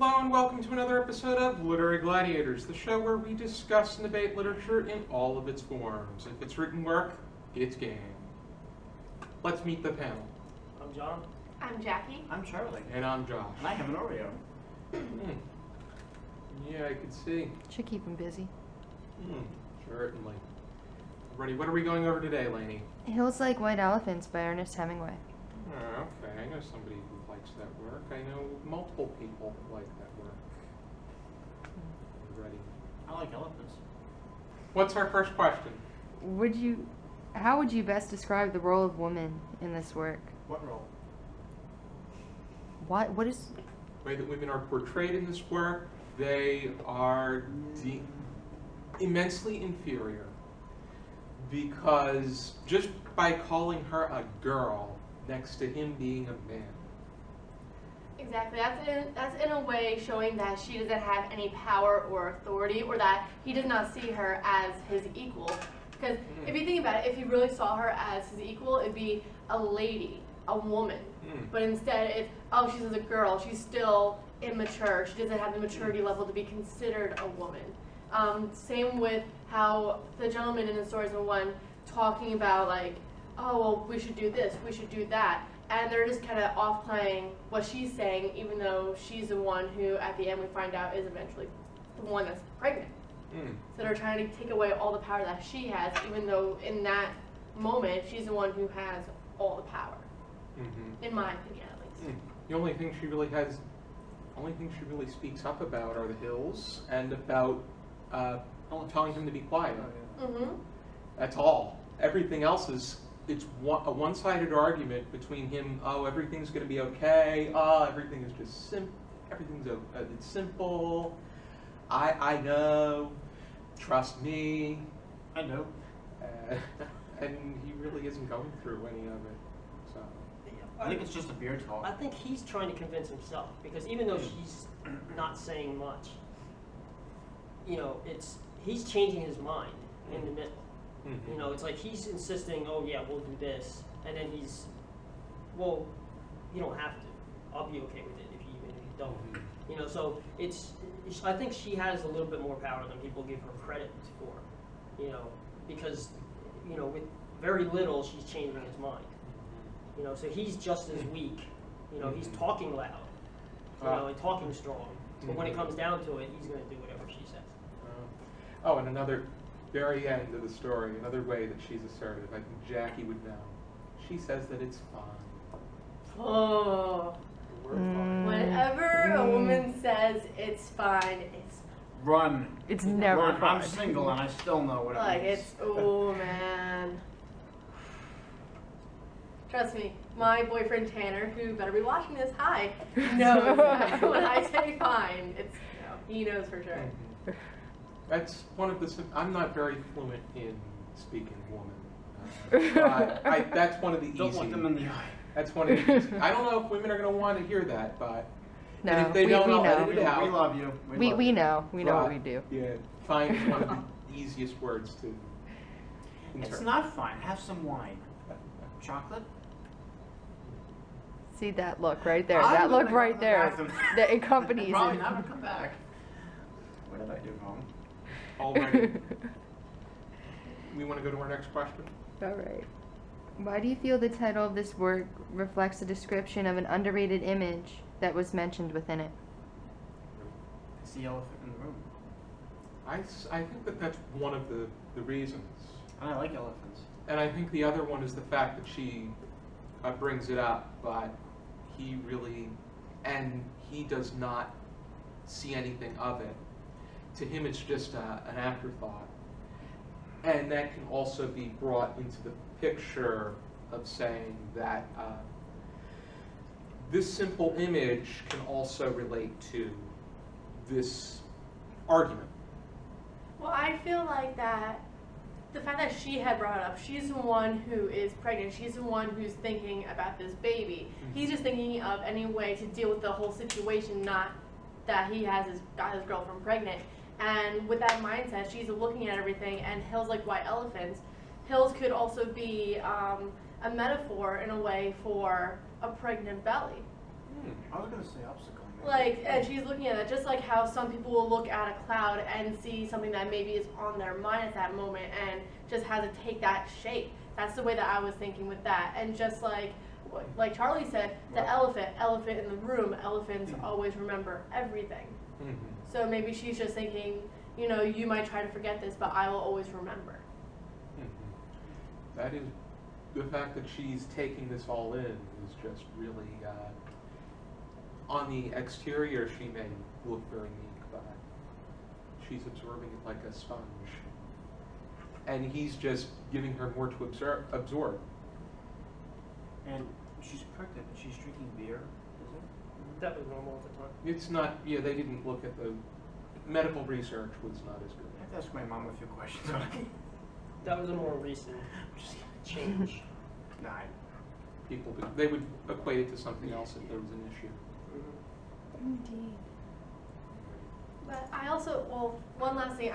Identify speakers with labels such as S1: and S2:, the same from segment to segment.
S1: Hello and welcome to another episode of Literary Gladiators, the show where we discuss and debate literature in all of its forms. If it's written work, it's game. Let's meet the panel.
S2: I'm John.
S3: I'm Jackie.
S4: I'm Charlie.
S1: And I'm Josh.
S4: And I have an Oreo.
S1: Yeah, I could see.
S5: Should keep him busy.
S1: Certainly. Ready? What are we going over today, Laney?
S5: Hills Like White Elephants by Ernest Hemingway.
S1: Oh, okay, I know somebody who likes that work. I know multiple people who like that work. Ready?
S4: I like elephants.
S1: What's our first question?
S5: How would you best describe the role of woman in this work?
S4: What role?
S5: What is...
S1: The way that women are portrayed in this work, they are immensely inferior. Because just by calling her a girl next to him being a man.
S3: Exactly. That's in a way showing that she doesn't have any power or authority, or that he does not see her as his equal. Because if you think about it, if he really saw her as his equal, it'd be a lady, a woman. But instead, it's, oh, she's a girl. She's still immature. She doesn't have the maturity level to be considered a woman. Same with how the gentleman in the stories in one talking about like, oh, well, we should do this, we should do that. And they're just kind of off playing what she's saying, even though she's the one who, at the end, we find out is eventually the one that's pregnant. So they're trying to take away all the power that she has, even though in that moment, she's the one who has all the power. In my opinion, at least.
S1: The only thing she really speaks up about are the hills and about telling him to be quiet. That's all. Everything else is, it's a one-sided argument between him, oh, everything's going to be okay, oh, everything is just it's simple, I know, trust me.
S4: I know.
S1: And he really isn't going through any of it, so.
S4: I think it's just a beer talk.
S2: I think he's trying to convince himself, because even though she's not saying much, you know, he's changing his mind in the middle. You know, it's like he's insisting, oh yeah, we'll do this, and then he's, well, you don't have to. I'll be okay with it if you don't. You know, so I think she has a little bit more power than people give her credit for. You know, because, you know, with very little, she's changing his mind. You know, so he's just as weak. You know, he's talking loud, you know, and talking strong. But when it comes down to it, he's going to do whatever she says.
S1: Oh, and another very end of the story, another way that she's assertive, I think Jackie would know. She says that it's fine.
S3: Oh.
S1: We're fine.
S3: Whenever a woman says it's fine, it's
S4: Run.
S5: It's never
S4: Run.
S5: fun.
S4: I'm single and I still know what
S3: like,
S4: it means.
S3: it's, oh man. Trust me, my boyfriend Tanner, who better be watching this, hi, knows that when I say fine, it's, he knows for sure.
S1: That's one of the. I'm not very fluent in speaking woman. But that's one of the easy.
S4: Don't look them in the eye.
S1: That's one of the easy. I don't know if women are going to want to hear that, but
S5: No,
S1: and if they don't, I'll edit it out.
S4: We love you.
S5: We know
S1: But,
S5: what we do.
S1: Yeah, fine is one of the easiest words to.
S4: It's not fine. Have some wine. Chocolate?
S5: See that look right there.
S4: I'm
S5: That look
S4: gonna go
S5: right
S4: to the
S5: there.
S4: bathroom.
S5: That accompanies
S4: Probably
S5: it.
S4: never come back. What did I do wrong?
S1: Already. We want to go to our next question.
S5: All right. Why do you feel the title of this work reflects a description of an underrated image that was mentioned within it?
S4: It's the elephant in the room.
S1: I think that that's one of the reasons.
S4: And I like elephants.
S1: And I think the other one is the fact that she brings it up, but he does not see anything of it. To him, it's just an afterthought. And that can also be brought into the picture of saying that this simple image can also relate to this argument.
S3: Well, I feel like that the fact that she had brought it up, she's the one who is pregnant, she's the one who's thinking about this baby. He's just thinking of any way to deal with the whole situation, not that he got his girlfriend pregnant. And with that mindset, she's looking at everything, and hills like white elephants. Hills could also be a metaphor in a way for a pregnant belly.
S4: I was going to say obstacle.
S3: Like, and she's looking at it just like how some people will look at a cloud and see something that maybe is on their mind at that moment and just has to take that shape. That's the way that I was thinking with that. And just like Charlie said, the elephant in the room, elephants always remember everything.
S1: Mm-hmm.
S3: So maybe she's just thinking, you know, you might try to forget this, but I will always remember.
S1: Mm-hmm. That is, the fact that she's taking this all in is just really, on the exterior she may look very meek, but she's absorbing it like a sponge. And he's just giving her more to absorb.
S4: And she's pregnant, but she's drinking beer, is it?
S2: That was normal at the time.
S1: It's not, yeah, they didn't look at the, medical research was not as good.
S4: I have to ask my mom a few questions.
S2: That was a more recent change.
S4: Nah,
S1: People, they would equate it to something else if there was an issue.
S5: Indeed.
S3: But I also, well, one last thing.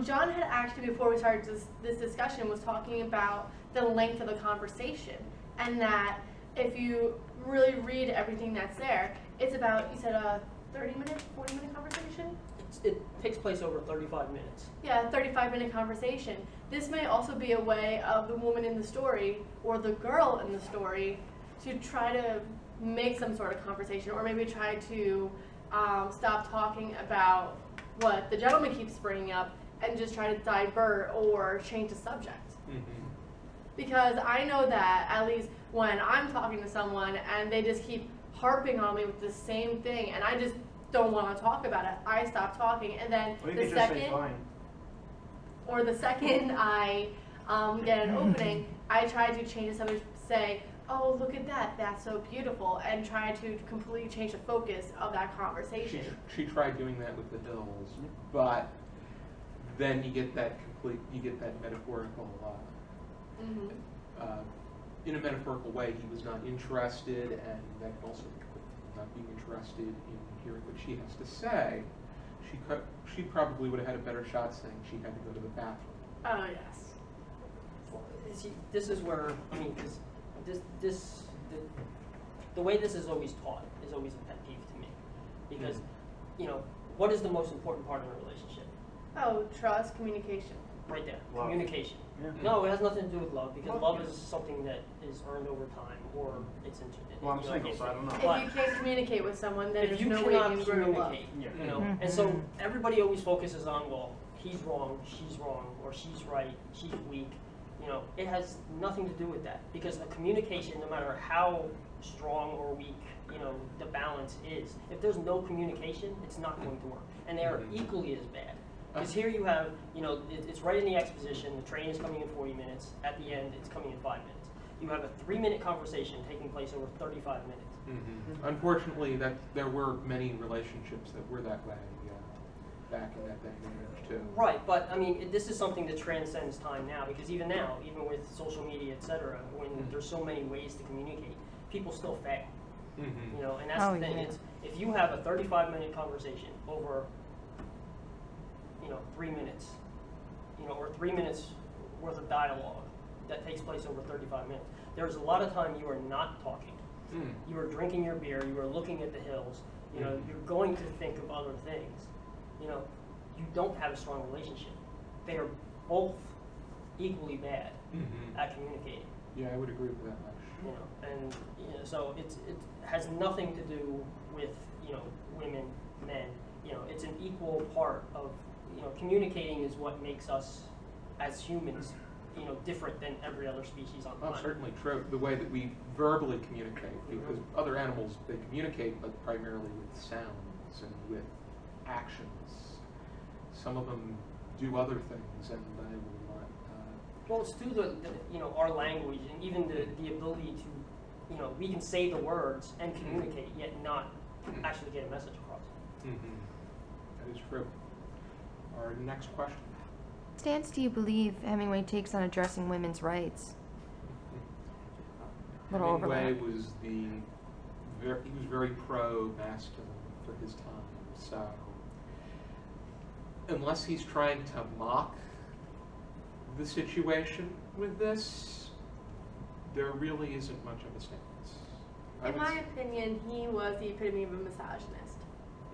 S3: John had actually, before we started this discussion, was talking about the length of the conversation. And that if you really read everything that's there, it's about, you said a 30-minute, 40-minute conversation?
S2: It takes place over 35 minutes.
S3: Yeah, a 35-minute conversation. This may also be a way of the woman in the story, or the girl in the story, to try to make some sort of conversation, or maybe try to stop talking about what the gentleman keeps bringing up and just try to divert or change the subject.
S1: Mm-hmm.
S3: Because I know that at least when I'm talking to someone and they just keep harping on me with the same thing and I just don't want to talk about it, I stop talking, and then the second I get an opening, I try to change the subject, say, oh, look at that, that's so beautiful, and try to completely change the focus of that conversation.
S1: She tried doing that with the hills, but then you get that metaphorical, in a metaphorical way, he was not interested, and that also not being interested in hearing what she has to say, she probably would have had a better shot saying she had to go to the bathroom.
S3: Oh, yes.
S2: Well, see, this is where, I mean, the way this is always taught is always a pet peeve to me. Because, you know, what is the most important part of a relationship?
S3: Oh, trust, communication.
S2: Right there,
S4: Love.
S2: communication.
S4: Yeah.
S2: No, it has nothing to do with love, because love is something that is earned over time, or it's
S4: Well, I'm single, so I don't know.
S3: If you can't communicate with someone, then
S2: If
S3: there's
S2: you
S3: no way you
S2: cannot
S3: can grow to love.
S2: communicate,
S4: Yeah.
S2: you know, and so everybody always focuses on, well, he's wrong, or she's right, she's weak. You know, it has nothing to do with that, because a communication, no matter how strong or weak, you know, the balance is, if there's no communication, it's not going to work, and they are equally as bad. Because here you have, you know, it's right in the exposition, the train is coming in 40 minutes, at the end it's coming in 5 minutes. You have a 3-minute conversation taking place over 35 minutes.
S1: Mm-hmm. Unfortunately, there were many relationships that were that way back in that day and age too.
S2: Right, but I mean, this is something that transcends time now, because even now, even with social media, etc., when there's so many ways to communicate, people still fail.
S1: Mm-hmm.
S2: You know, and that's the thing.
S5: Yeah.
S2: It's if you have a 35-minute conversation over, you know, 3 minutes, you know, or 3 minutes worth of dialogue that takes place over 35 minutes. There's a lot of time you are not talking. You are drinking your beer. You are looking at the hills. You know, you're going to think of other things. You know, you don't have a strong relationship. They are both equally bad at communicating.
S1: Yeah, I would agree with that much.
S2: You know, and you know, so it has nothing to do with, you know, women, men. You know, it's an equal part of, you know, communicating is what makes us as humans, you know, different than every other species on the planet.
S1: Certainly true. The way that we verbally communicate, because other animals, they communicate, but primarily with sounds and with actions. Some of them do other things, and I will not.
S2: Well, it's through the you know, our language, and even the ability to, you know, we can say the words and communicate, yet not actually get a message across.
S1: That is true. Our next question.
S5: What stance do you believe Hemingway takes on addressing women's rights? Little
S1: Hemingway
S5: overlap.
S1: was he was very pro-masculine for his time, so unless he's trying to mock the situation with this, there really isn't much of a stance.
S3: In my opinion, he was the epitome of a misogynist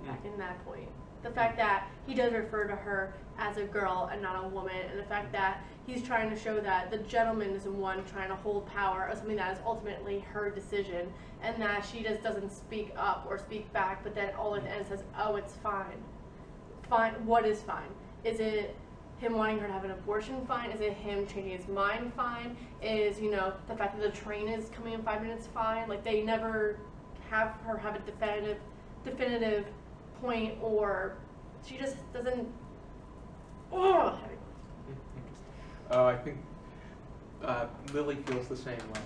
S3: back in that point. The fact that he does refer to her as a girl and not a woman, and the fact that he's trying to show that the gentleman is the one trying to hold power of something that is ultimately her decision, and that she just doesn't speak up or speak back, but then all at the end says, oh, it's fine. Fine, what is fine? Is it him wanting her to have an abortion fine? Is it him changing his mind fine? Is, you know, the fact that the train is coming in 5 minutes fine? Like, they never have her have a definitive point, or she just doesn't. Oh,
S1: I think Lily feels the same way.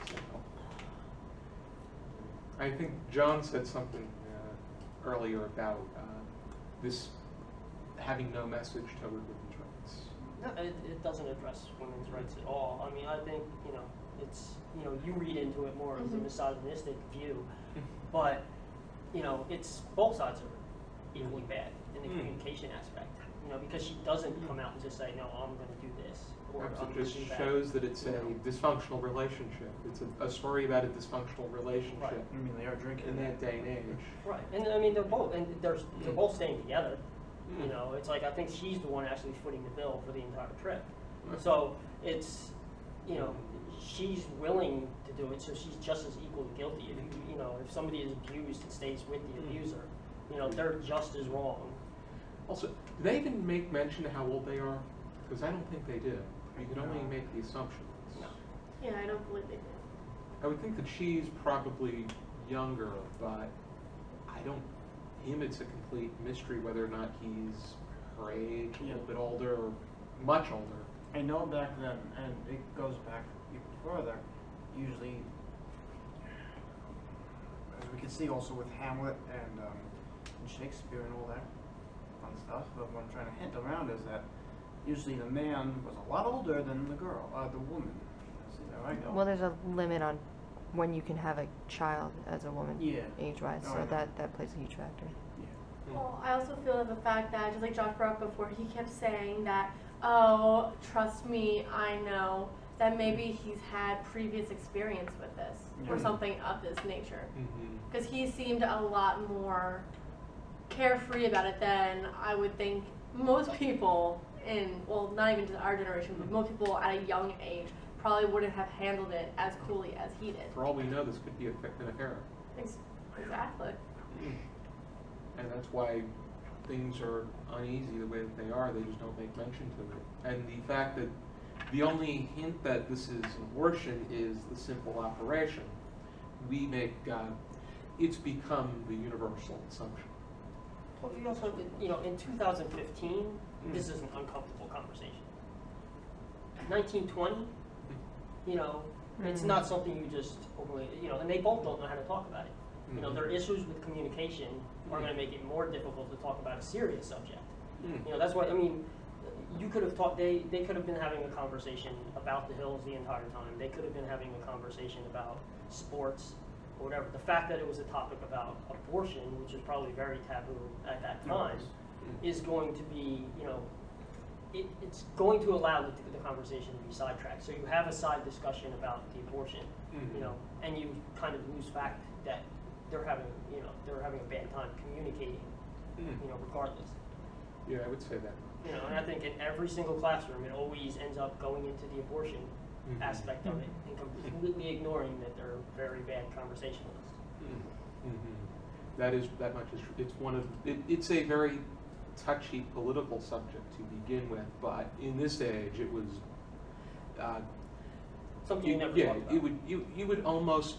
S1: So, I think John said something earlier about this having no message toward women's rights.
S2: No, it doesn't address women's rights at all. I mean, I think, you know, it's, you know, you read into it more as a misogynistic view, but, you know, it's both sides are equally bad in the communication aspect, you know, because she doesn't come out and just say, no, I'm going to do this, or I'm
S1: It
S2: going
S1: just
S2: to do that.
S1: shows that it's a dysfunctional relationship. It's a story about a dysfunctional relationship
S2: Right.
S4: I mean, they are drinking.
S1: in that day and age.
S2: Right, and I mean, they're both staying together. You know, it's like, I think she's the one actually footing the bill for the entire trip. So it's, you know, she's willing to do it, so she's just as equally guilty. If, you know, if somebody is abused and stays with the abuser, you know, they're just as wrong.
S1: Also, do they even make mention of how old they are? Because I don't think they do. You can only make the assumptions.
S2: No.
S3: Yeah, I don't believe they do.
S1: I would think that she's probably younger, but I don't. Him, it's a complete mystery whether or not he's her age, a little bit older, or much older.
S4: I know back then, and it goes back even further, usually, as we can see also with Hamlet and Shakespeare and all that fun stuff, but what I'm trying to hint around is that usually the man was a lot older than the girl, the woman. See, there I go.
S5: Well, there's a limit on when you can have a child as a woman,
S4: Yeah.
S5: age-wise,
S4: Oh,
S5: so
S4: I know.
S5: that plays a huge factor.
S3: Well, I also feel that the fact that, just like Josh brought up before, he kept saying that, oh, trust me, I know, that maybe he's had previous experience with this, or
S4: Yeah.
S3: something of this nature.
S1: Mm-hmm.
S3: Because he seemed a lot more carefree about it than I would think most people in, well, not even just our generation, but most people at a young age probably wouldn't have handled it as coolly as he did.
S1: For all we know, this could be an affair.
S3: Exactly.
S1: And that's why things are uneasy the way that they are. They just don't make mention to it. And the fact that the only hint that this is an abortion is the simple operation, we make, it's become the universal assumption.
S2: Well, you also, you know, in 2015, this is an uncomfortable conversation. 1920, you know, it's not something you just openly, you know, and they both don't know how to talk about it. You know, their issues with communication are going to make it more difficult to talk about a serious subject. You know, that's why, I mean, you could have talked, they could have been having a conversation about the hills the entire time. They could have been having a conversation about sports or whatever. The fact that it was a topic about abortion, which is probably very taboo at that time, is going to be, you know, it's going to allow the conversation to be sidetracked. So you have a side discussion about the abortion, you know, and you kind of lose fact that they're having a bad time communicating, you know, regardless.
S1: Yeah, I would say that.
S2: You know, and I think in every single classroom, it always ends up going into the abortion aspect of it and completely ignoring that they're very bad conversationalists.
S1: That much is true. It's one of it's a very touchy political subject to begin with, but in this age, it was
S2: Something you never talk about.
S1: you would almost.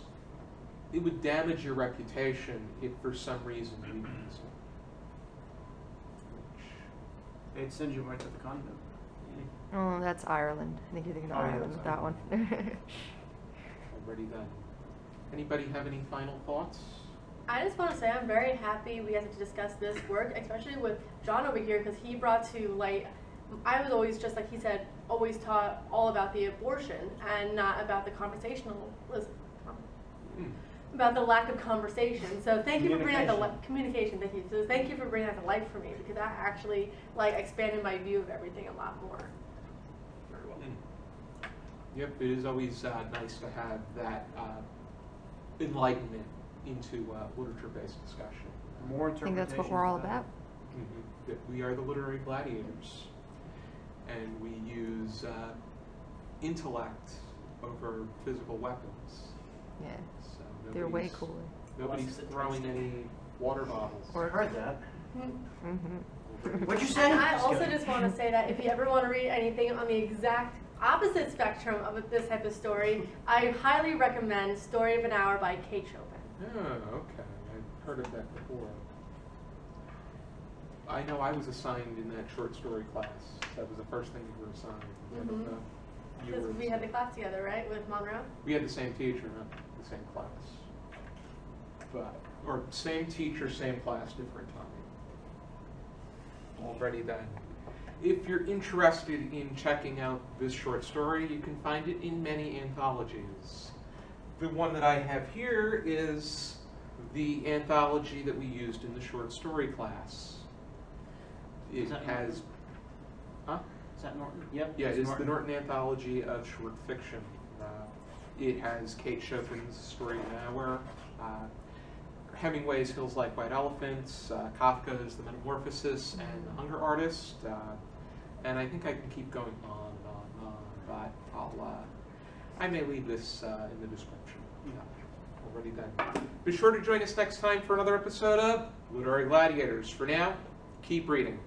S1: It would damage your reputation if for some reason you didn't use it.
S4: They'd send you right to the convent.
S5: Oh, that's Ireland. I think you're thinking of
S4: Oh, yeah,
S5: Ireland with
S4: that's
S5: that one.
S1: Already done. Anybody have any final thoughts?
S3: I just want to say I'm very happy we got to discuss this work, especially with John over here, because he brought to light. I was always, just like he said, always taught all about the abortion and not about the about the lack of conversation. So thank you for bringing out the communication. Thank you. So thank you for bringing that to light for me, because that actually expanded my view of everything a lot more.
S1: Yep, it is always nice to have that enlightenment into literature-based discussion.
S4: More
S5: I think
S4: interpretations.
S5: that's what we're all
S4: of that.
S5: about.
S1: That we are the literary gladiators, and we use intellect over physical weapons.
S5: Yeah,
S1: So
S5: they're way
S1: nobody's-
S5: cooler.
S1: Nobody's
S2: Unless it's a
S1: throwing
S2: tasty.
S1: any water bottles.
S4: I heard that.
S5: Mm-hmm.
S4: What'd you say?
S3: And I
S4: Just
S3: also
S4: kidding.
S3: just want to say that if you ever want to read anything on the exact opposite spectrum of this type of story, I highly recommend Story of an Hour by Kate Chopin.
S1: Oh, okay. I've heard of that before. I know I was assigned in that short story class. That was the first thing you were assigned. I don't know if you
S3: Because
S1: were
S3: we had the
S1: assigned.
S3: class together, right, with Monroe?
S1: We had the same teacher, not the same class. But, or same teacher, same class, different time. Already then. If you're interested in checking out this short story, you can find it in many anthologies. The one that I have here is the anthology that we used in the short story class. It
S4: Is that
S1: has, huh?
S4: Is that Norton? Yep.
S1: Yeah,
S4: it's
S1: it is the Norton Anthology of Short Fiction. It has Kate Chopin's Story of an Hour, Hemingway's Hills Like White Elephants, Kafka's The Metamorphosis, and The Hunger Artist. And I think I can keep going on and on and on, but I may leave this in the description. Already done. Be sure to join us next time for another episode of Literary Gladiators. For now, keep reading.